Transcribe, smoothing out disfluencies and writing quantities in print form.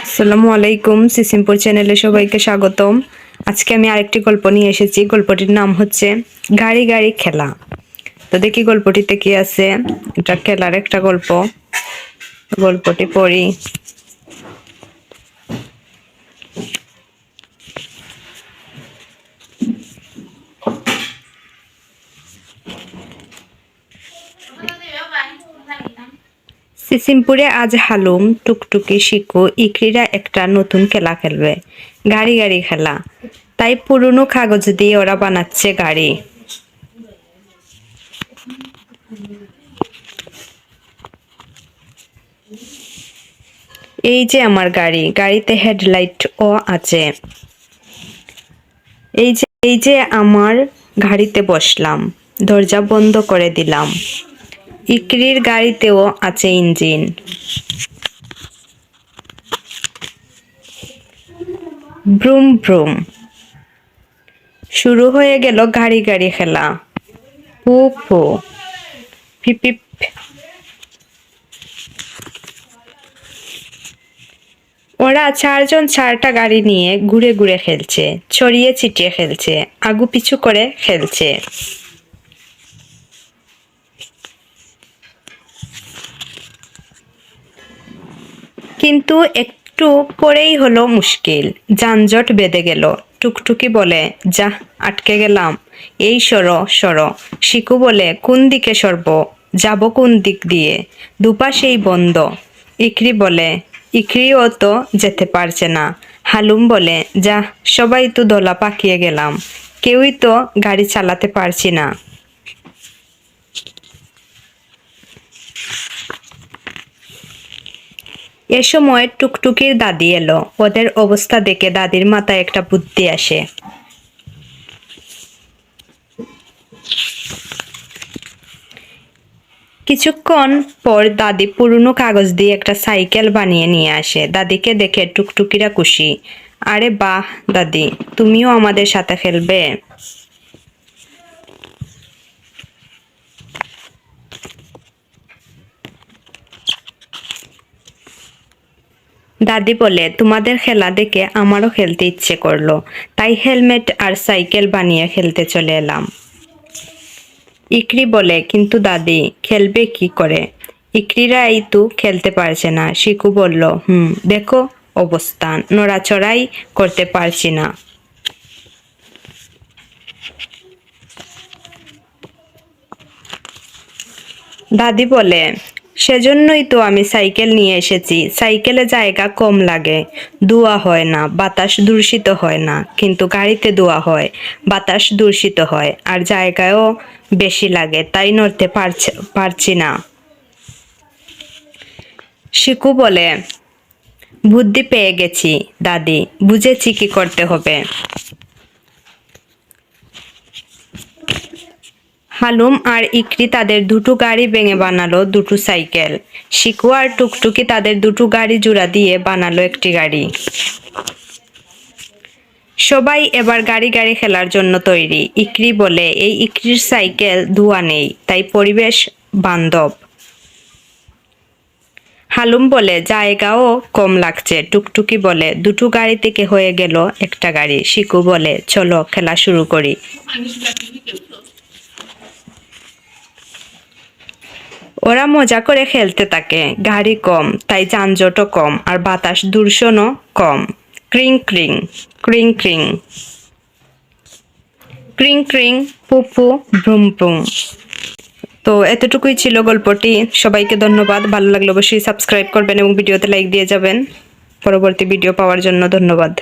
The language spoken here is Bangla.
আসসালামু আলাইকুম, সিসিমপুর চ্যানেলে সবাইকে স্বাগতম। আজকে আমি আরেকটি গল্প নিয়ে এসেছি। গল্পটির নাম হচ্ছে গাড়ি গাড়ি খেলা। তো দেখি গল্পটিতে কি আছে। এটা খেলার একটা গল্প। গল্পটি পড়ি। সিসিমপুরে আজ হালুম, টুকটুকি, শিকু, ইকরিরা একটা নতুন খেলা খেলবে। গাড়ি গাড়ি খেলা। তাই পুরনো কাগজ দিয়ে ওরা বানাচ্ছে গাড়ি। এই যে আমার গাড়ি, গাড়িতে হেডলাইটও আছে। এই যে আমার গাড়িতে বসলাম, দরজা বন্ধ করে দিলাম। ইকরির গাড়িতেও আছে ইঞ্জিন। ব্রুম ব্রুম। শুরু হয়ে গেল গাড়ি গাড়ি খেলা। পু পু, পিপ পিপ। ওরা চারজন চারটা গাড়ি নিয়ে ঘুরে ঘুরে খেলছে, ছড়িয়ে ছিটিয়ে খেলছে, আগু পিছু করে খেলছে। কিন্তু একটু পরেই হলো মুশকিল, যানজট বেঁধে গেল। টুকটুকি বলে, যা আটকে গেলাম, এই সরো সরো। শিকু বলে, কোন দিকে সরবো, যাব কোন দিক দিয়ে, দুপাশেই বন্ধ। ইকরি বলে, ইকরিও তো যেতে পারছে না। হালুম বলে, যা সবাই তো দলা পাকিয়ে গেলাম, কেউই তো গাড়ি চালাতে পারছি না। এ সময় টুকটুকির দাদি এলো। ওদের অবস্থা দেখে দাদির মাথায় একটা বুদ্ধি আসে। কিছুক্ষণ পর দাদি পুরনো কাগজ দিয়ে একটা সাইকেল বানিয়ে নিয়ে আসে। দাদিকে দেখে টুকটুকিরা খুশি। আরে বাহ দাদি, তুমিও আমাদের সাথে খেলবে? দাদি বলে, তোমাদের খেলা দেখে আমারও খেলতে ইচ্ছে করলো, তাই হেলমেট আর সাইকেল বানিয়ে খেলতে চলে এলাম। ইকরি বলে, কিন্তু দাদি খেলবে কি করে? ইকরিরাই তো খেলতে পারছে না। শিকু বলল, দেখো অবস্থান, নড়াচড়াই করতে পারছি না। দাদি বলে, সেজন্যই তো আমি সাইকেল নিয়ে এসেছি। সাইকেলে জায়গা কম লাগে, ধোঁয়া হয় না, বাতাস দূষিত হয় না। কিন্তু গাড়িতে ধোঁয়া হয়, বাতাস দূষিত হয়, আর জায়গাও বেশি লাগে, তাই নড়তে পারছি না। শিকু বলে, বুদ্ধি পেয়ে গেছি দাদি, বুঝেছি কি করতে হবে। হালুম আর ইকরি তাদের দুটো গাড়ি ভেঙে বানালো দুটো সাইকেল। শিকু আর টুকটুকি তাদের দুটো গাড়ি জোড়া দিয়ে বানালো একটি গাড়ি। সবাই এবার গাড়ি গাড়ি খেলার জন্য তৈরি। ইকরি বলে, এই ইকরির সাইকেল ধোঁয়া নেই, তাই পরিবেশ বান্ধব। হালুম বলে, জায়গাও কম লাগছে। টুকটুকি বলে, দুটো গাড়ি থেকে হয়ে গেল একটা গাড়ি। শিকু বলে, চলো খেলা শুরু করি। ওরা মজা করে খেলতে থাকে। গাড়ি কম, তাই যানজটও কম, আর বাতাস দূষণও কম। ক্রিং ক্রিং, ক্রিং ক্রিং, ক্রিং ক্রিং, পুপু, ব্রুম ব্রুম। তো এতটুকুই ছিল গল্পটি। সবাইকে ধন্যবাদ। ভালো লাগলে অবশ্যই সাবস্ক্রাইব করবেন এবং ভিডিওতে লাইক দিয়ে যাবেন। পরবর্তী ভিডিও পাওয়ার জন্য ধন্যবাদ।